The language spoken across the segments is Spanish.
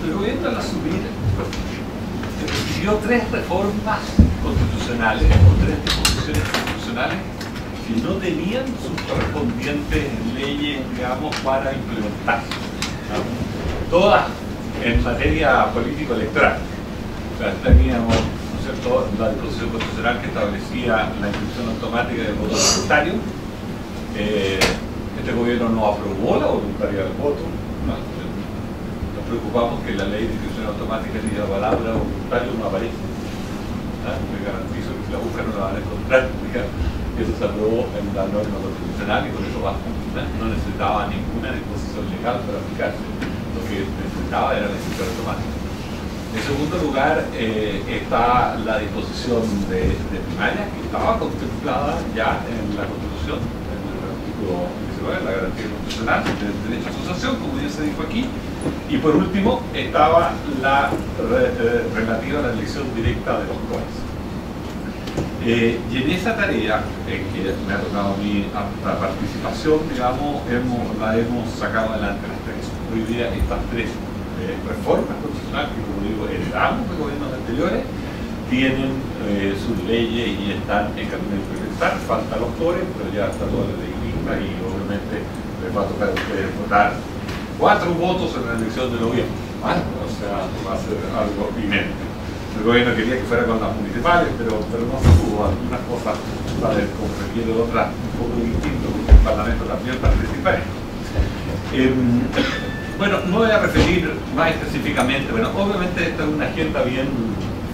el gobierno al asumir decidió 3 reformas constitucionales o 3 disposiciones constitucionales que no tenían sus correspondientes leyes, digamos, para implementarse, ¿no? Todas en materia político-electoral. O sea, teníamos, ¿no es cierto?, la disposición constitucional que establecía la inscripción automática del voto voluntario. Este gobierno no aprobó la voluntariedad del voto, ¿no? Nos preocupamos que la ley de inscripción automática ni la palabra voluntario no aparece, ¿no? Me garantizo que si la buscan no la van a encontrar, digamos. Eso se aprobó en la norma constitucional y con eso basta, ¿no? No necesitaba ninguna disposición legal para aplicarse. Lo que necesitaba era la inscripción automática. En segundo lugar, está la disposición de primaria, que estaba contemplada ya en la Constitución, en el artículo 19, la garantía constitucional del derecho a asociación, como ya se dijo aquí. Y por último, estaba la relativa a la elección directa de los jueces. Y en esa tarea, que me ha tocado a mí la participación, digamos, la hemos sacado adelante las 3. Hoy día estas 3 reformas constitucionales, que como digo, heredamos de gobiernos anteriores, tienen sus leyes y están en camino de implementar. Faltan los pobres, pero ya está toda la ley lista y obviamente les va a tocar a ustedes votar 4 votos en la elección de noviembre. ¿Vale? O sea, va a ser algo inmenso. El gobierno quería que fuera con las municipales, pero no se pudo. Algunas cosas salen como requiere otras un poco distinto, porque el Parlamento también participa. Bueno, no voy a referir más específicamente. Bueno, obviamente esta es una agenda bien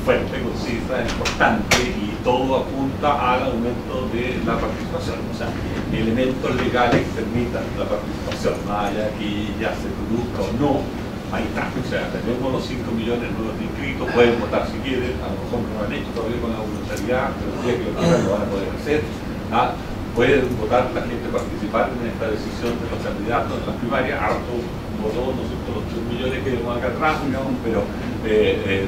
fuerte, concisa, importante, y todo apunta al aumento de la participación. O sea, elementos legales que permitan la participación, más allá que ya se produzca o no. Ahí está, o sea, tenemos los 5 millones nuevos inscritos, pueden votar si quieren, a lo mejor no lo han hecho todavía con la voluntariedad, pero el día que lo quieran lo van a poder hacer. Pueden votar la gente, participar en esta decisión de los candidatos en las primarias. Harto votó, no sé, los 3 millones que vemos acá atrás, digamos, pero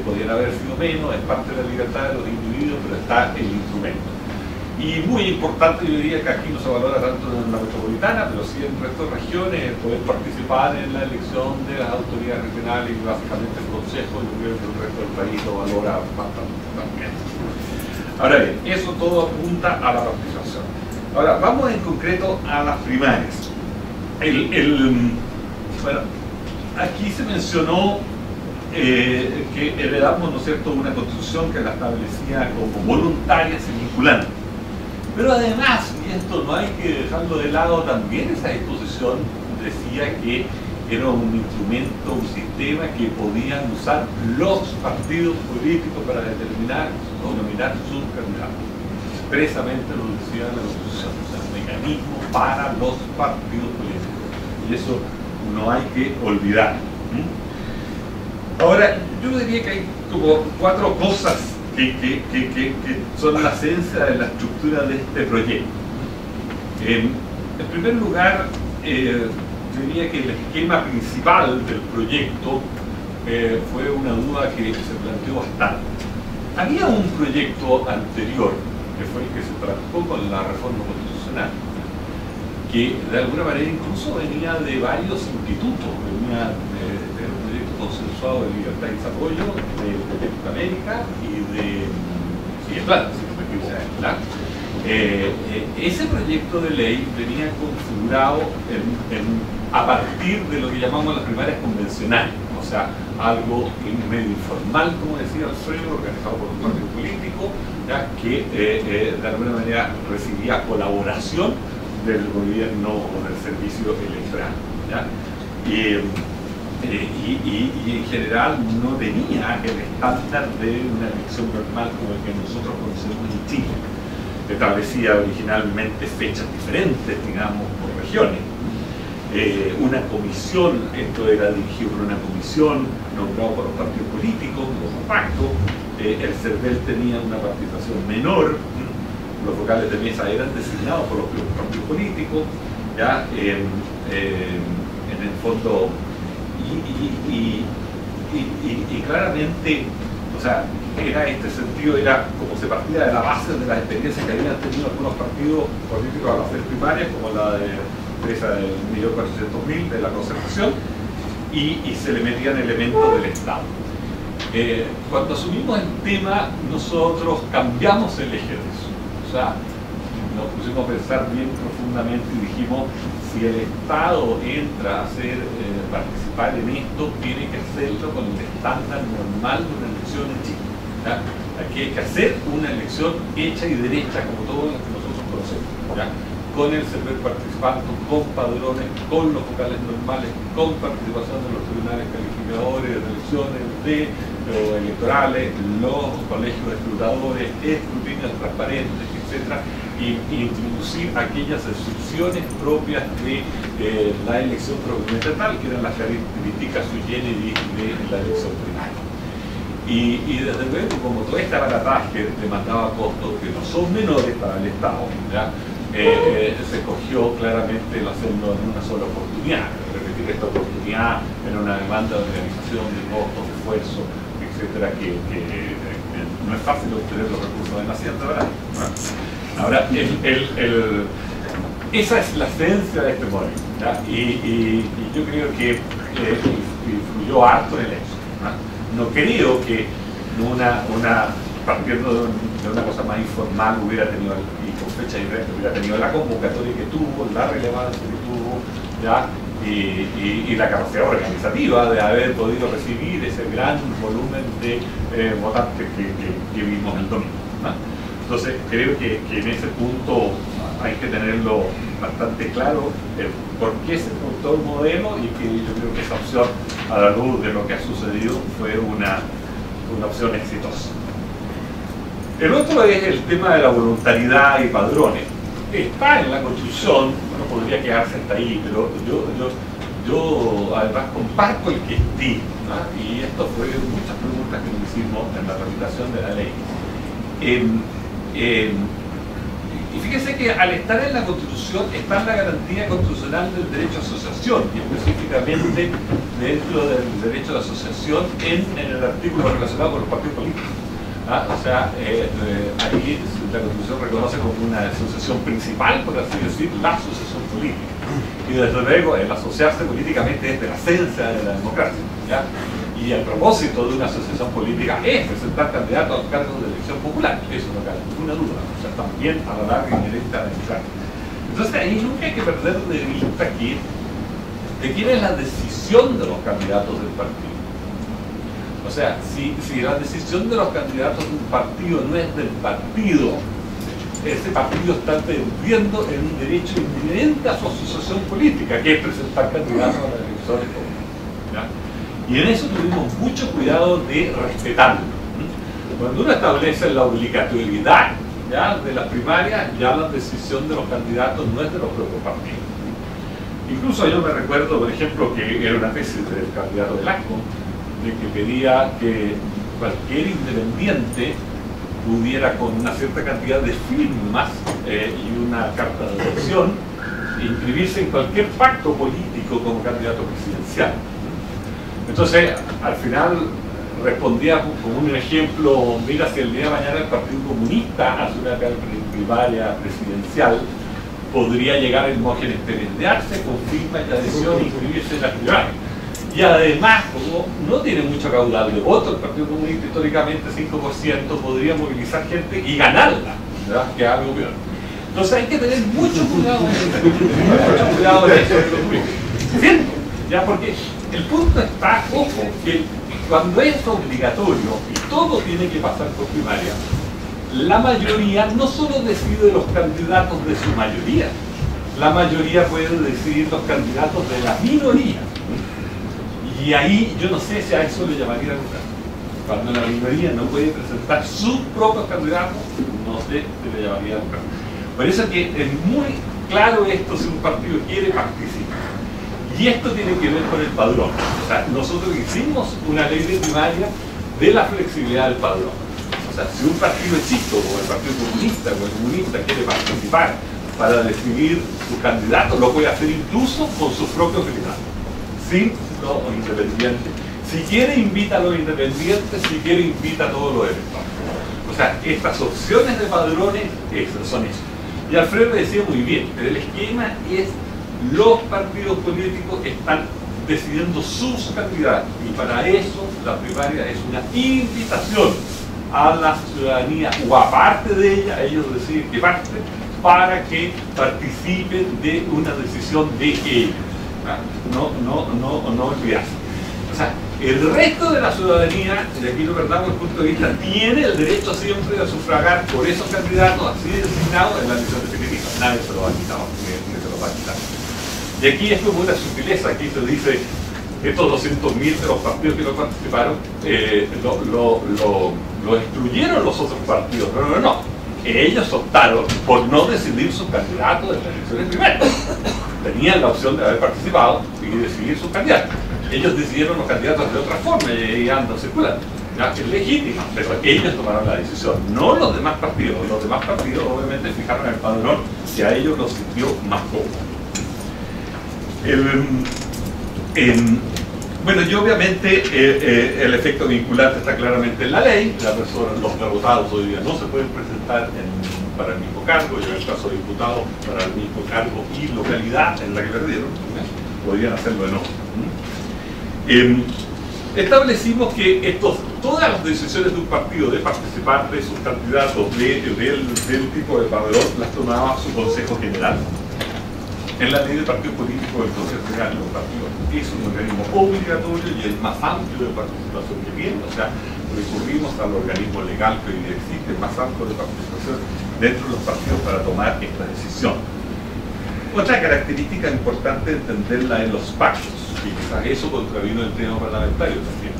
podrían haber sido menos, es parte de la libertad de los individuos, pero está el instrumento. Y muy importante, yo diría que aquí no se valora tanto en la metropolitana, pero sí en el resto de regiones, poder participar en la elección de las autoridades regionales y básicamente el Consejo, y creo que el resto del país lo valora bastante también. Ahora bien, eso todo apunta a la participación. Ahora, vamos en concreto a las primarias. Bueno, aquí se mencionó que heredamos, ¿no es cierto?, una constitución que la establecía como voluntaria, sin vinculante. Pero además, y esto no hay que dejarlo de lado, también esa disposición decía que era un instrumento, un sistema que podían usar los partidos políticos para determinar o nominar sus candidatos. Expresamente lo decía la Constitución, o sea, un mecanismo para los partidos políticos. Y eso no hay que olvidar. Ahora, yo diría que hay como 4 cosas que son la esencia de la estructura de este proyecto. En primer lugar, diría que el esquema principal del proyecto fue una duda que se planteó bastante. Había un proyecto anterior, que fue el que se traspasó con la reforma constitucional, que de alguna manera incluso venía de varios institutos, venía de un proyecto consensuado de Libertad y Desarrollo, de Proyecto América y de Plata, si no me equivoco. Ese proyecto de ley venía configurado a partir de lo que llamamos las primarias convencionales, o sea, algo medio informal, como decía Alfredo, organizado por un partido político, ¿ya?, que de alguna manera recibía colaboración del gobierno o del servicio electoral, ¿ya? Y en general no tenía el estándar de una elección normal como el que nosotros conocemos en Chile. Establecía originalmente fechas diferentes, digamos, por regiones. Una comisión, esto era dirigido por una comisión nombrada por los partidos políticos, los pactos. El CERVEL tenía una participación menor. Los vocales de mesa eran designados por los partidos políticos, ya en el fondo, y claramente, o sea, era este sentido, era como se partía de la base de las experiencias que habían tenido algunos partidos políticos al hacer primarias, como la de esa del 1.400.000 de la concertación, y se le metían elementos del Estado. Cuando asumimos el tema, nosotros cambiamos el eje de eso. O sea, nos pusimos a pensar bien profundamente y dijimos, si el Estado entra a participar en esto, tiene que hacerlo con el estándar normal de una elección en Chile. ¿Ya? Aquí hay que hacer una elección hecha y derecha, como todas las que nosotros conocemos, ¿ya? Con el server participante, con padrones, con los vocales normales, con participación de los tribunales calificadores de elecciones, electorales, los colegios de escrutadores, escrutinios transparentes, etc. Y introducir aquellas excepciones propias de la elección propiamente tal, que eran las características sui generis de la elección primaria. Y desde luego, como todo este aparataje demandaba costos que no son menores para el Estado, ¿ya? Se escogió claramente el hacerlo en una sola oportunidad. Repetir esta oportunidad en una demanda de organización, de costos, de esfuerzo, etcétera, que no es fácil obtener los recursos de la Hacienda, ¿verdad? Ahora, esa es la esencia de este modelo, ¿ya? Y yo creo que influyó harto en el hecho. No creo que partiendo de una cosa más informal hubiera tenido, y con fecha diferente, hubiera tenido la convocatoria que tuvo, la relevancia que tuvo, ¿ya? Y la capacidad organizativa de haber podido recibir ese gran volumen de votantes que vimos el domingo, ¿no? Entonces creo que en ese punto hay que tenerlo bastante claro por qué se adoptó el modelo, y que yo creo que esa opción, a la luz de lo que ha sucedido, fue una opción exitosa. El otro es el tema de la voluntariedad y padrones. Está en la Constitución, no podría quedarse hasta ahí, pero yo además comparto el que esté, ¿no? Y esto fue muchas preguntas que nos hicimos en la tramitación de la ley. Y fíjese que al estar en la Constitución está la garantía constitucional del derecho a asociación, y específicamente dentro del derecho de asociación en el artículo relacionado con los partidos políticos. O sea, ahí la Constitución reconoce como una asociación principal, por así decir, la asociación política. Y desde luego el asociarse políticamente es de la esencia de la democracia, ¿ya? Y el propósito de una asociación política es presentar candidatos a los cargos de elección popular, eso no cabe ninguna duda, o sea, también a la larga inherente a la democracia. Entonces ahí nunca hay que perder de vista de quién es la decisión de los candidatos del partido. O sea, si la decisión de los candidatos de un partido no es del partido, ese partido está perdiendo en un derecho inherente a su asociación política, que es presentar candidatos a las elecciones populares, ¿ya? Y en eso tuvimos mucho cuidado de respetarlo. Cuando uno establece la obligatoriedad, ¿ya?, de las primarias, ya la decisión de los candidatos no es de los propios partidos. Incluso yo me recuerdo, por ejemplo, que era una tesis del candidato del ASCO, de que pedía que cualquier independiente pudiera, con una cierta cantidad de firmas y una carta de elección, inscribirse en cualquier pacto político como candidato presidencial. Entonces, al final respondía como un ejemplo: mira, si el día de mañana el Partido Comunista hace una primaria presidencial, podría llegar Hermógenes Pérez de Arce con firma y adhesión e inscribirse en la primaria. Y además, como no tiene mucho caudal de votos, el Partido Comunista históricamente 5%, podría movilizar gente y ganarla, ¿verdad?, que es algo peor. Entonces hay que tener mucho cuidado en eso. Mucho cuidado en eso. ¿Cierto? ¿Ya? Porque el punto está, ojo, que cuando es obligatorio y todo tiene que pasar por primaria, la mayoría no solo decide los candidatos de su mayoría, la mayoría puede decidir los candidatos de la minoría. Y ahí yo no sé si a eso le llamaría democracia. Cuando la minoría no puede presentar sus propios candidatos, no sé si le llamaría democracia. Por eso es que es muy claro esto si un partido quiere participar. Y esto tiene que ver con el padrón. O sea, nosotros hicimos una ley de primaria de la flexibilidad del padrón. O sea, si un partido chico, como el Partido Comunista o el Comunista, quiere participar para decidir su candidato, lo puede hacer incluso con sus propios militantes, sin los independientes. Si quiere, invita a los independientes; si quiere, invita a todos los electores. O sea, estas opciones de padrones son eso. Y Alfredo decía muy bien, pero el esquema es: los partidos políticos están decidiendo sus candidatos. Y para eso la primaria es una invitación a la ciudadanía, o aparte de ella, ellos deciden qué parte, para que participen de una decisión de ellos. No olvidarse. O sea, el resto de la ciudadanía, de aquí lo verdad, desde el punto de vista, tiene el derecho siempre de sufragar por esos candidatos así designados en la elección definitiva. Nadie se lo va a quitar, ni se lo va a quitar. Y aquí es como una sutileza, aquí se dice estos 200.000 de los partidos que no participaron lo excluyeron los otros partidos. No. Ellos optaron por no decidir sus candidatos en las elecciones primarias. Tenían la opción de haber participado y decidir sus candidatos. Ellos decidieron los candidatos de otra forma y andan circulando. Ya, es legítima, pero ellos tomaron la decisión, no los demás partidos. Los demás partidos obviamente fijaron el padrón que a ellos los sintió más cómodo. Bueno, y obviamente el efecto vinculante está claramente en la ley. La persona, los derrotados hoy día no se pueden presentar para el mismo cargo, y en el caso de diputados para el mismo cargo y localidad en la que perdieron, podrían hacerlo de nuevo. Establecimos que todas las decisiones de un partido de participar de sus candidatos del tipo de padrón las tomaba su Consejo General. En la ley de partidos políticos, el Consejo General de los partidos es un organismo obligatorio y el más amplio de participación que tiene. O sea, recurrimos al organismo legal que hoy existe, el más amplio de participación dentro de los partidos para tomar esta decisión. Otra característica importante entenderla en los pactos, y quizás eso contravino el tema parlamentario también.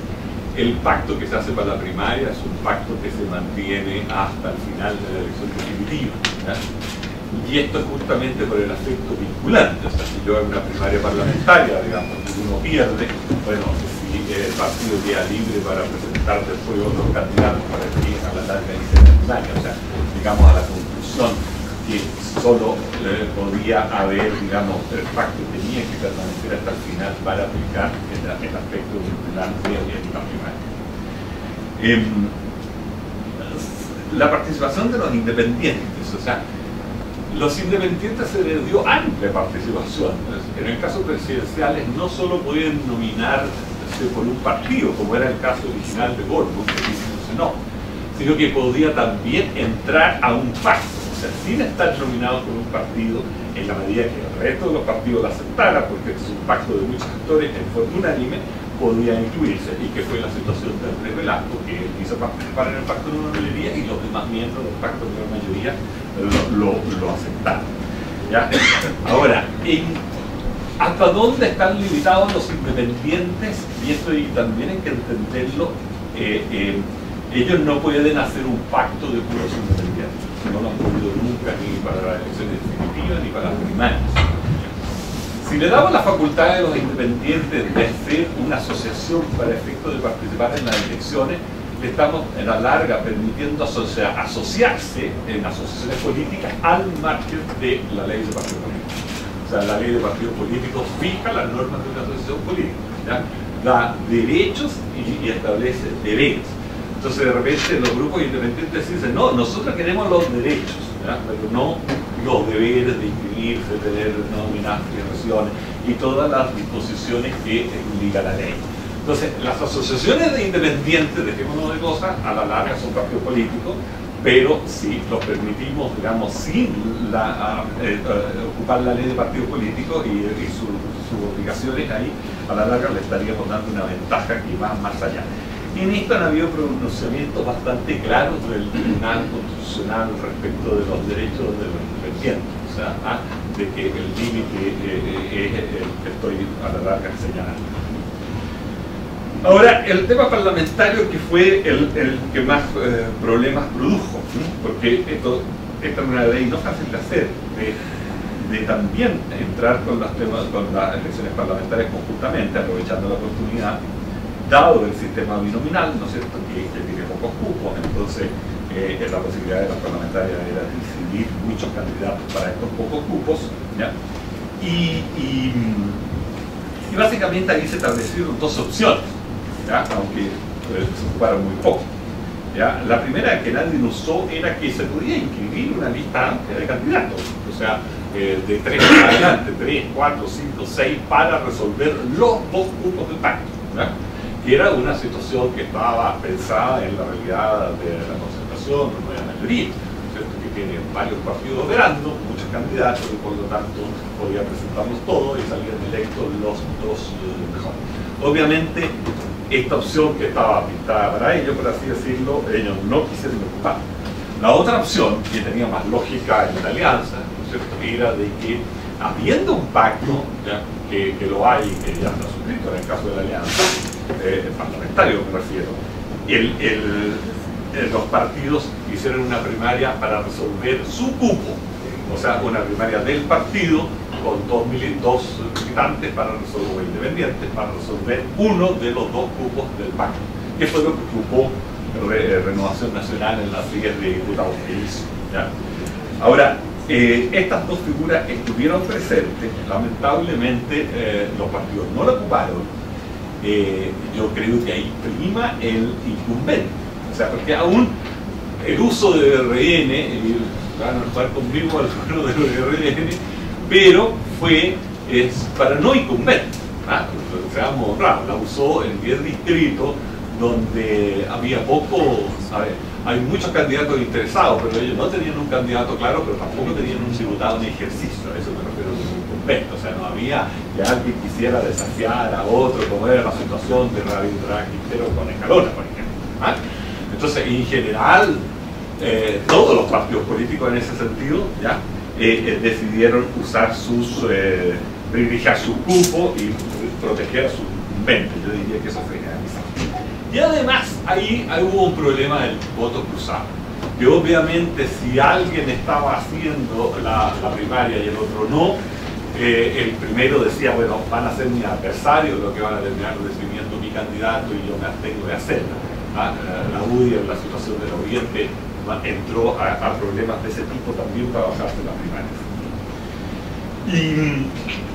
El pacto que se hace para la primaria es un pacto que se mantiene hasta el final de la elección definitiva, ¿ya? Y esto es justamente por el aspecto vinculante. O sea, si yo en una primaria parlamentaria, digamos, uno pierde, bueno, si el partido queda libre para presentar después otros candidatos para que a la larga y secundaria. O sea, digamos a la conclusión que solo podía haber, digamos, el pacto tenía que permanecer hasta el final para aplicar el aspecto vinculante en la primaria. La participación de los independientes, o sea, los independientes se les dio amplia participación. En el caso presidenciales no solo pueden nominarse por un partido, como era el caso original de Goldman, sino que podía también entrar a un pacto, o sea, sin estar nominado por un partido, en la medida que el resto de los partidos lo aceptara, porque es un pacto de muchos actores en forma unánime, podía incluirse, y que fue la situación de Andrés Velasco, que quiso participar en el pacto de una mayoría y los demás miembros del pacto de una mayoría lo aceptaron. ¿Ya? Ahora, ¿hasta dónde están limitados los independientes? Y esto también hay que entenderlo. Ellos no pueden hacer un pacto de puros independientes. No lo han podido nunca, ni para las elecciones definitivas ni para las primarias. Si le damos la facultad a los independientes de hacer una asociación para efecto de participar en las elecciones, le estamos en la larga permitiendo asociarse en asociaciones políticas al margen de la ley de partidos políticos. O sea, la ley de partidos políticos fija las normas de una asociación política, ¿ya? Da derechos y establece deberes. Entonces, de repente, los grupos independientes dicen, no, nosotros queremos los derechos, ¿ya? Pero no los deberes de inscribirse, de tener nóminas, filiaciones y todas las disposiciones que indica la ley. Entonces, las asociaciones de independientes, dejémonos de cosas, a la larga son partidos políticos, pero si los permitimos, digamos, sin ocupar la ley de partidos políticos y sus obligaciones ahí, a la larga le estaríamos dando una ventaja que va más allá. En esto han habido pronunciamientos bastante claros del Tribunal Constitucional respecto de los derechos de los independientes, o sea, de que el límite es el que estoy a la larga señalando. Ahora, el tema parlamentario, que fue el que más problemas produjo, porque esta es una ley no fácil de hacer, de también entrar con las elecciones parlamentarias conjuntamente, aprovechando la oportunidad, dado el sistema binominal, ¿no es cierto?, que tiene pocos cupos. Entonces la posibilidad de las parlamentarias era decidir muchos candidatos para estos pocos cupos, ¿ya? Y básicamente ahí se establecieron dos opciones, ¿ya? Aunque se ocuparon muy poco, ¿ya? La primera que nadie usó era que se podía inscribir una lista amplia de candidatos, o sea, de 3 en adelante, 3, 4, 5, 6, para resolver los 2 cupos del pacto, ¿verdad? Que era una situación que estaba pensada en la realidad de la concertación, no de la mayoría, ¿cierto? Que tiene varios partidos operando, muchos candidatos, y por lo tanto podía presentarlos todos y salían electos los 2 mejores. Obviamente, esta opción que estaba pintada para ellos, por así decirlo, ellos no quisieron ocupar. La otra opción, que tenía más lógica en la alianza, ¿no es cierto?, era de que, habiendo un pacto, ¿ya?, que lo hay y que ya está suscrito en el caso de la alianza, parlamentario me refiero, los partidos hicieron una primaria para resolver su cupo, o sea, una primaria del partido con 2 militantes para resolver, o independientes, para resolver uno de los 2 cupos del pacto, que fue lo que ocupó Renovación Nacional en las sillas de diputados que hizo, ¿ya? Ahora, estas 2 figuras estuvieron presentes, lamentablemente los partidos no la ocuparon. Yo creo que ahí prima el incumbente, o sea, porque aún el uso de RN, y van a estar conmigo algunos de los RN, pero es para no incumbentes, ¿ah? Seamos honrados, la usó en 10 distritos donde había hay muchos candidatos interesados, pero ellos no tenían un candidato claro, pero tampoco tenían un diputado en ejercicio, a eso me refiero con un incumbente, o sea, no había que alguien quisiera desafiar a otro, como era la situación de Radio Quintero con Escalona, por ejemplo, ¿ah? Entonces, en general, todos los partidos políticos en ese sentido, ¿ya?, decidieron usar privilegiar su cupo y proteger a sus incumbentes. Yo diría que eso fue generalizado. Y además, ahí hubo un problema del voto cruzado, que obviamente si alguien estaba haciendo la primaria y el otro no, el primero decía, bueno, van a ser mis adversarios los que van a terminar definiendo mi candidato y yo me abstengo de hacerla. La UDI, en la situación del Oriente, entró a problemas de ese tipo también para bajarse las primarias. Y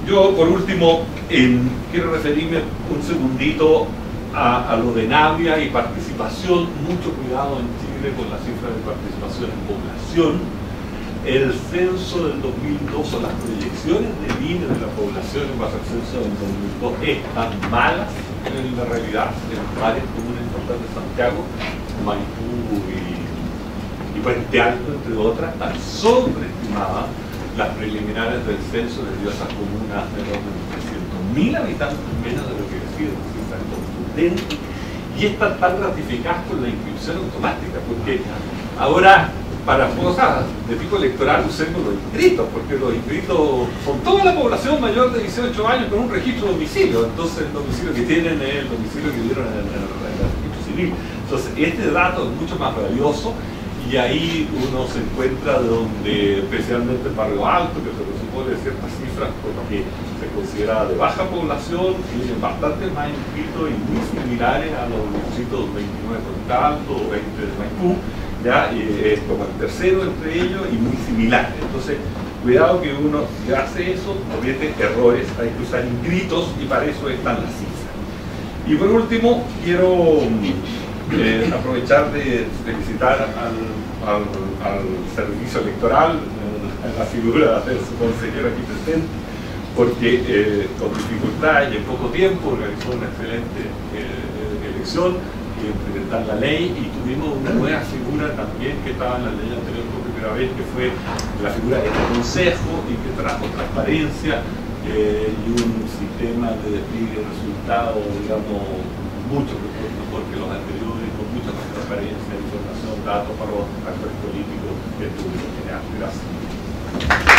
yo, por último, quiero referirme un segundito a lo de Navia y participación. Mucho cuidado en Chile con la cifra de participación en población. El censo del 2002 o las proyecciones del INE de la población en base al censo del 2002 están malas en la realidad en varias comunas importantes de Santiago, Maipú y Puente Alto, entre otras. Están sobreestimadas las preliminares del censo de diversas comunas de los 300.000 habitantes menos de lo que deciden. Y están tan ratificadas con la inscripción automática, porque ahora, para cosas de tipo electoral, usemos los inscritos, porque los inscritos son toda la población mayor de 18 años con un registro de domicilio. Entonces, el domicilio que tienen es el domicilio que dieron en el registro civil. Entonces, este dato es mucho más valioso, y ahí uno se encuentra donde, especialmente en Barrio Alto, que se presupone ciertas cifras porque se considera de baja población, tienen bastante más inscritos y muy similares a los distritos 29 de Puente Alto o 20 de Maipú, ¿ya? Y es como el tercero entre ellos y muy similares. Entonces, cuidado que uno, si hace eso, comete errores, hay que usar inscritos y para eso están las cifras. Y por último, quiero aprovechar de felicitar al servicio electoral, en la figura de su consejero aquí presente, porque con dificultad y en poco tiempo organizó una excelente elección y implementar la ley, y tuvimos una nueva figura también que estaba en la ley anterior por primera vez, que fue la figura del consejo, y que trajo transparencia y un sistema de despliegue de resultados, digamos, mucho mejor que los anteriores, con mucha más transparencia, información, datos para los actores políticos que tuvimos que generar. Gracias.